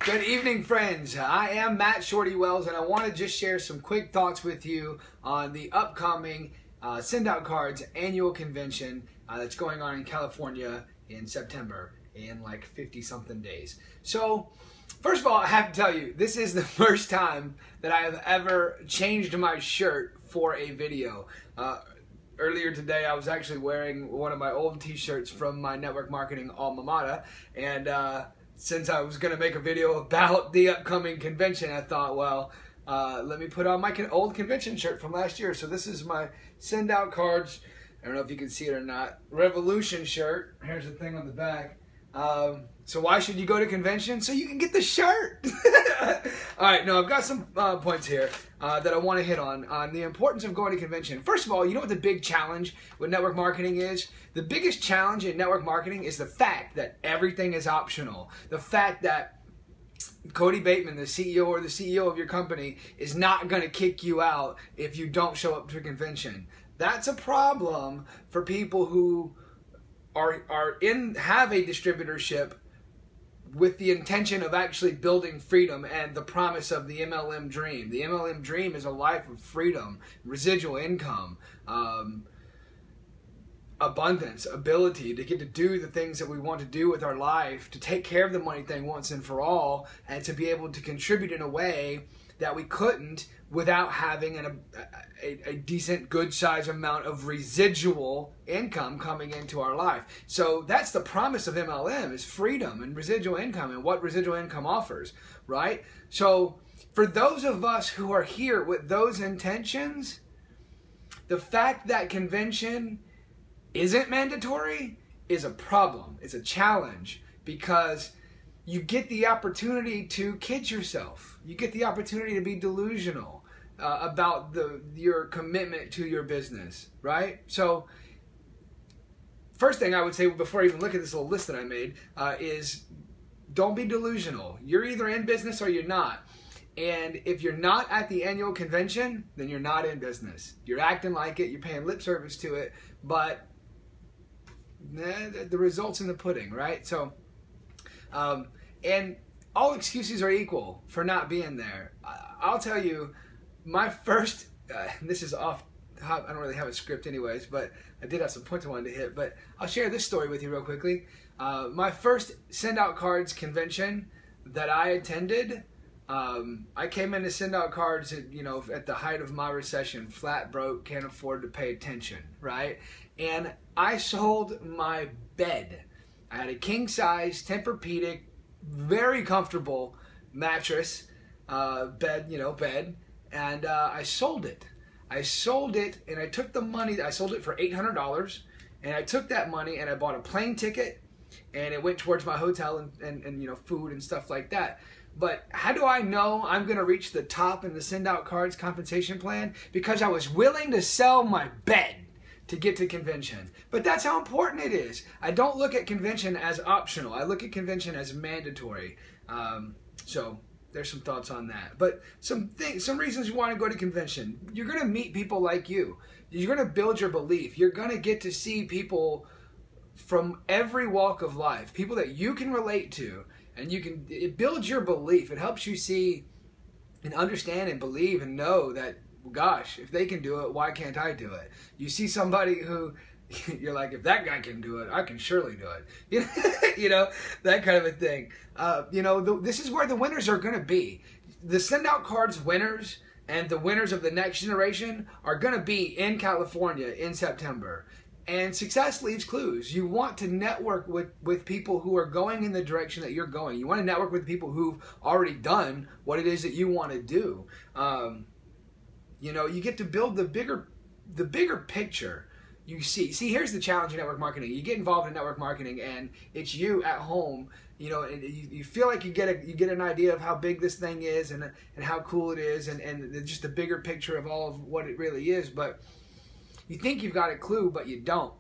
Good evening, friends. I am Matt Shorty Wells, and I want to just share some quick thoughts with you on the upcoming Send Out Cards annual convention that's going on in California in September in like 50-something days. So, first of all, I have to tell you, this is the first time that I have ever changed my shirt for a video. Earlier today, I was actually wearing one of my old t-shirts from my network marketing alma mater, and since I was going to make a video about the upcoming convention, I thought, well, let me put on my old convention shirt from last year. So this is my Send Out Cards, I don't know if you can see it or not, Revolution shirt. Here's the thing on the back. So why should you go to convention? So you can get the shirt. Alright, no, I've got some points here that I want to hit on the importance of going to convention. First of all, you know what the big challenge with network marketing is? The biggest challenge in network marketing is the fact that everything is optional. The fact that Cody Bateman, the CEO or the CEO of your company, is not going to kick you out if you don't show up to a convention. That's a problem for people who have a distributorship with the intention of actually building freedom and the promise of the MLM dream. The MLM dream is a life of freedom, residual income, abundance, ability to get to do the things that we want to do with our life, to take care of the money thing once and for all, and to be able to contribute in a way that we couldn't without having a decent, good size amount of residual income coming into our life. So that's the promise of MLM, is freedom and residual income, and what residual income offers, right? So for those of us who are here with those intentions, the fact that convention isn't mandatory is a problem. It's a challenge, because you get the opportunity to kid yourself. You get the opportunity to be delusional about your commitment to your business, right? So, first thing I would say before I even look at this little list that I made is don't be delusional. You're either in business or you're not. And if you're not at the annual convention, then you're not in business. You're acting like it, you're paying lip service to it, but the result's in the pudding, right? So, and all excuses are equal for not being there. I'll tell you, my first, this is off, I don't really have a script anyways, but I did have some points I wanted to hit, but I'll share this story with you real quickly. My first Send Out Cards convention that I attended, I came in to send out cards at, at the height of my recession, flat broke, can't afford to pay attention, right? And I sold my bed. I had a king size, Tempur-Pedic, very comfortable mattress, bed, and I sold it. I sold it, and I took the money. I sold it for $800, and I took that money and I bought a plane ticket, and it went towards my hotel and food and stuff like that. But how do I know I'm going to reach the top in the Send Out Cards compensation plan? Because I was willing to sell my bed to get to convention. But that's how important it is. I don't look at convention as optional. I look at convention as mandatory. So there's some thoughts on that. But some reasons you want to go to convention. You're going to meet people like you. You're going to build your belief. You're going to get to see people from every walk of life, people that you can relate to, and it builds your belief. It helps you see and understand and believe and know that, gosh, if they can do it, why can't I do it? You see somebody who you're like, if that guy can do it, I can surely do it. That kind of a thing. This is where the winners are going to be. The Send Out Cards winners and the winners of the next generation are going to be in California in September. And success leaves clues. You want to network with people who are going in the direction that you're going. You want to network with people who've already done what it is that you want to do. You get to build the bigger picture. You see, here's the challenge in network marketing. You get involved in network marketing, and it's you at home, and you feel like you get an idea of how big this thing is and how cool it is, and just the bigger picture of all of what it really is. But you think you've got a clue, but you don't.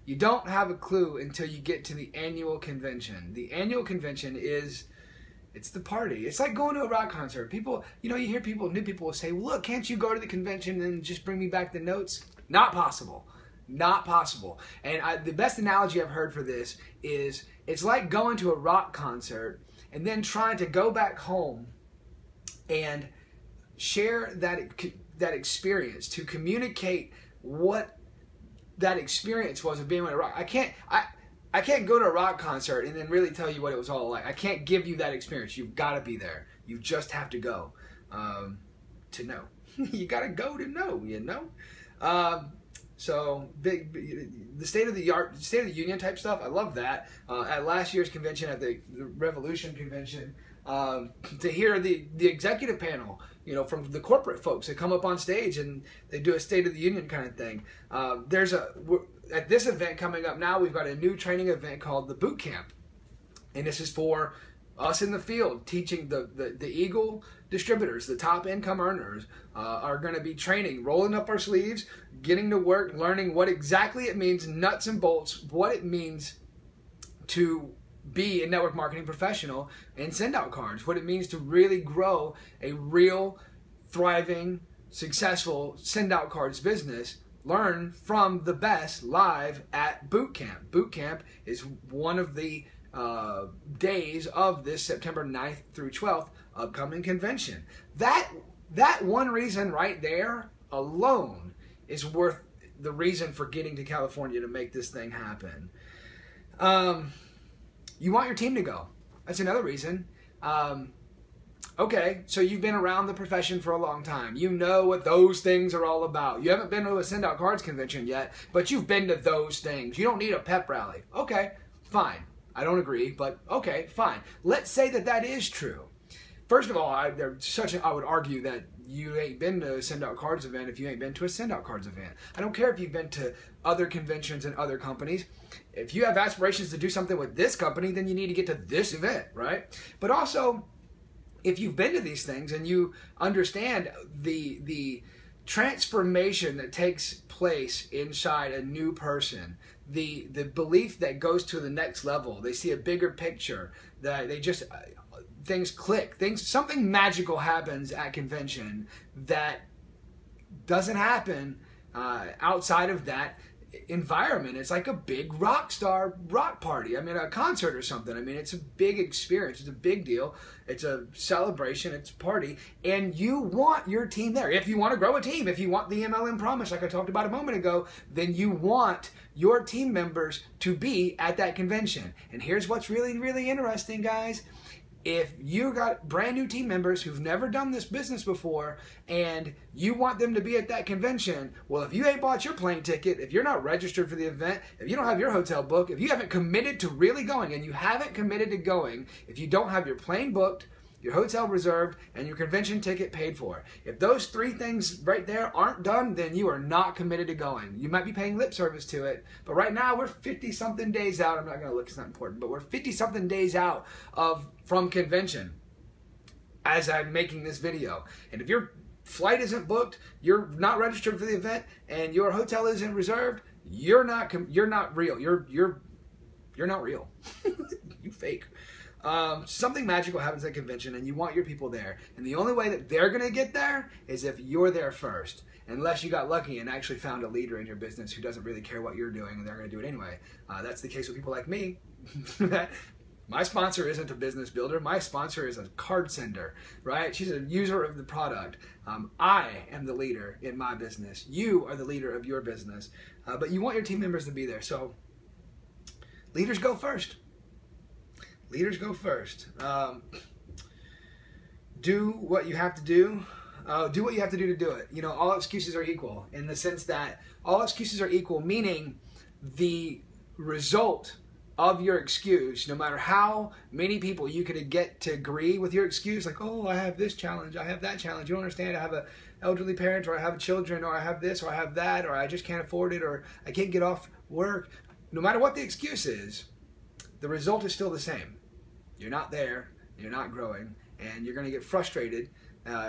You don't have a clue until you get to the annual convention. The annual convention it's the party. It's like going to a rock concert. People, you hear new people will say, look, can't you go to the convention and just bring me back the notes? Not possible. Not possible. And the best analogy I've heard for this is, it's like going to a rock concert and then trying to go back home and share that experience, to communicate what that experience was of being at a rock. I can't go to a rock concert and then really tell you what it was all like. I can't give you that experience. You've got to be there. You just have to go to know. You got to go to know, you know? So the State of the Union type stuff, I love that. At last year's convention, at the Revolution convention, to hear the executive panel, you know, from the corporate folks that come up on stage and they do a State of the Union kind of thing. At this event coming up now, we've got a new training event called the Boot Camp. And this is for us in the field, teaching the Eagle distributors, the top income earners, are going to be training, rolling up our sleeves, getting to work, learning what exactly it means, nuts and bolts, what it means to be a network marketing professional and send out cards, what it means to really grow a real, thriving, successful send out cards business. Learn from the best live at Boot Camp. Boot Camp is one of the days of this September 9th through 12th upcoming convention. That one reason right there alone is worth the reason for getting to California to make this thing happen. You want your team to go. That's another reason. Okay, so you've been around the profession for a long time. You know what those things are all about. You haven't been to a Send Out Cards convention yet, but you've been to those things. You don't need a pep rally. Okay, fine. I don't agree, but okay, fine. Let's say that is true. First of all, I would argue that you ain't been to a Send Out Cards event if you ain't been to a Send Out Cards event. I don't care if you've been to other conventions and other companies. If you have aspirations to do something with this company, then you need to get to this event, right? But also, if you've been to these things and you understand the transformation that takes place inside a new person, the belief that goes to the next level, they see a bigger picture, that they just things click, something magical happens at convention that doesn't happen outside of that environment. It's like a big rock party. I mean, a concert or something. I mean, it's a big experience. It's a big deal. It's a celebration. It's a party. And you want your team there. If you want to grow a team, if you want the MLM promise, like I talked about a moment ago, then you want your team members to be at that convention. And here's what's really, really interesting, guys. If you got brand new team members who've never done this business before and you want them to be at that convention, well, if you ain't bought your plane ticket, if you're not registered for the event, if you don't have your hotel booked, if you haven't committed to really going, and you haven't committed to going, if you don't have your plane booked, your hotel reserved, and your convention ticket paid for, if those three things right there aren't done, then you are not committed to going. You might be paying lip service to it, but right now we're 50-something days out. I'm not going to look, it's not important, but we're 50-something days out from convention as I'm making this video. And if your flight isn't booked, you're not registered for the event, and your hotel isn't reserved, you're not real. You're not real. You fake. Something magical happens at convention and you want your people there. And the only way that they're going to get there is if you're there first. Unless you got lucky and actually found a leader in your business who doesn't really care what you're doing and they're going to do it anyway. That's the case with people like me. My sponsor isn't a business builder. My sponsor is a card sender, right? She's a user of the product. I am the leader in my business. You are the leader of your business. But you want your team members to be there. So leaders go first. Leaders go first. Do what you have to do. Do what you have to do to do it. You know, all excuses are equal in the sense that all excuses are equal, meaning the result of your excuse, no matter how many people you could get to agree with your excuse, like, oh, I have this challenge, I have that challenge, you don't understand, I have an elderly parent, or I have children, or I have this, or I have that, or I just can't afford it, or I can't get off work. No matter what the excuse is, the result is still the same. You're not there, you're not growing, and you're going to get frustrated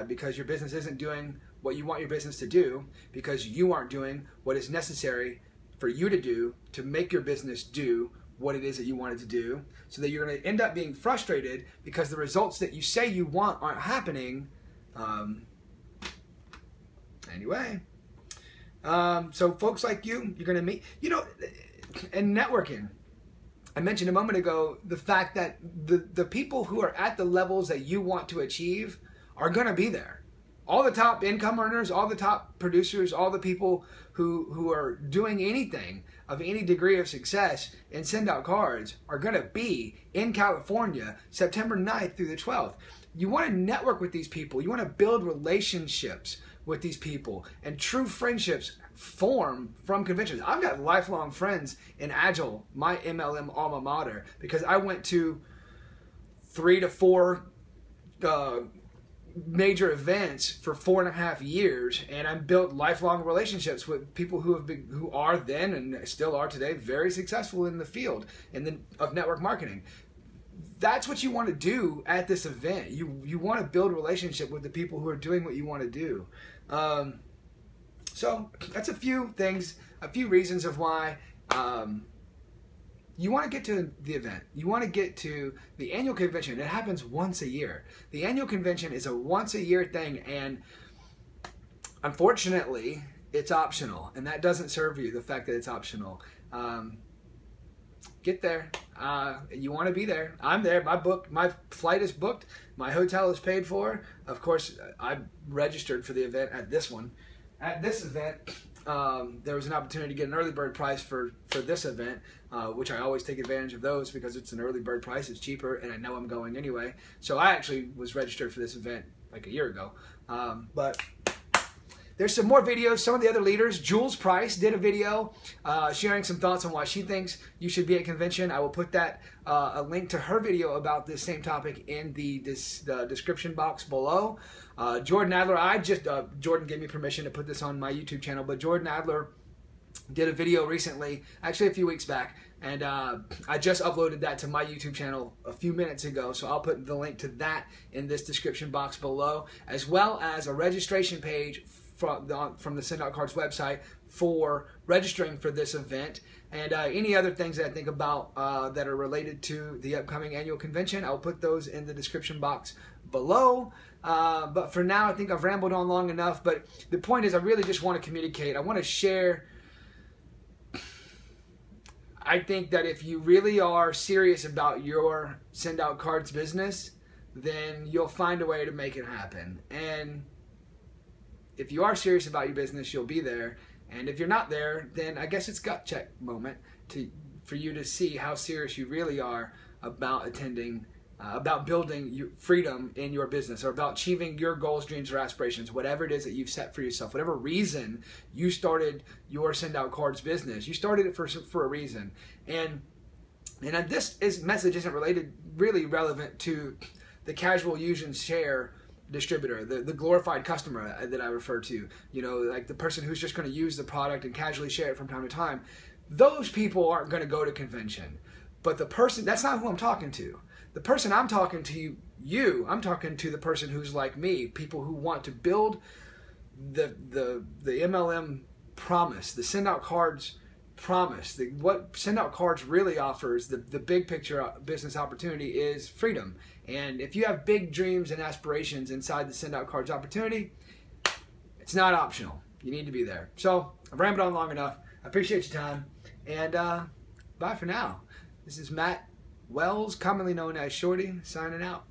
because your business isn't doing what you want your business to do, because you aren't doing what is necessary for you to do to make your business do what it is that you want it to do, so that you're going to end up being frustrated because the results that you say you want aren't happening. Anyway, so folks like you, you're going to meet, you know, and networking. I mentioned a moment ago the fact that the people who are at the levels that you want to achieve are going to be there. All the top income earners, all the top producers, all the people who are doing anything of any degree of success in Send Out Cards are going to be in California September 9th through the 12th. You want to network with these people. You want to build relationships with these people, and true friendships form from conventions. I've got lifelong friends in Agile, my MLM alma mater, because I went to 3 to 4 major events for 4.5 years, and I built lifelong relationships with people who are then and still are today very successful in the field of network marketing. That's what you want to do at this event. You want to build a relationship with the people who are doing what you want to do. So that's a few things, a few reasons of why you want to get to the event. You want to get to the annual convention. It happens once a year. The annual convention is a once a year thing, and unfortunately, it's optional, and that doesn't serve you, the fact that it's optional. Get there. You want to be there. I'm there. My flight is booked. My hotel is paid for. Of course, I registered for the event at this one. At this event, there was an opportunity to get an early bird price for this event, which I always take advantage of those because it's an early bird price. It's cheaper, and I know I'm going anyway. So I actually was registered for this event like a year ago. But there's some more videos. Some of the other leaders, Jules Price did a video sharing some thoughts on why she thinks you should be at convention. I will put that a link to her video about this same topic in the description box below. Jordan Adler, Jordan gave me permission to put this on my YouTube channel, but Jordan Adler did a video recently, actually a few weeks back, and I just uploaded that to my YouTube channel a few minutes ago, so I'll put the link to that in this description box below, as well as a registration page from the Send Out Cards website for registering for this event, and any other things that I think about that are related to the upcoming annual convention. I'll put those in the description box below. But for now, I think I've rambled on long enough. But the point is, I really just want to communicate. I want to share. I think that if you really are serious about your Send Out Cards business, then you'll find a way to make it happen. And if you are serious about your business, you'll be there. And if you're not there, then I guess it's gut check moment for you to see how serious you really are about attending, about building freedom in your business, or about achieving your goals, dreams, or aspirations, whatever it is that you've set for yourself, whatever reason you started your Send Out Cards business. You started it for a reason. And this message isn't really relevant to the casual use and share distributor, the glorified customer that I refer to, like the person who's just going to use the product and casually share it from time to time. Those people aren't going to go to convention. But the person, that's not who I'm talking to. The person I'm talking to, I'm talking to the person who's like me, people who want to build the MLM promise, the Send Out Cards promise. What Send Out Cards really offers, the big picture business opportunity, is freedom. And if you have big dreams and aspirations inside the Send Out Cards opportunity, it's not optional. You need to be there. So I've rambled on long enough. I appreciate your time, and bye for now. This is Matt Wells, commonly known as Shorty, signing out.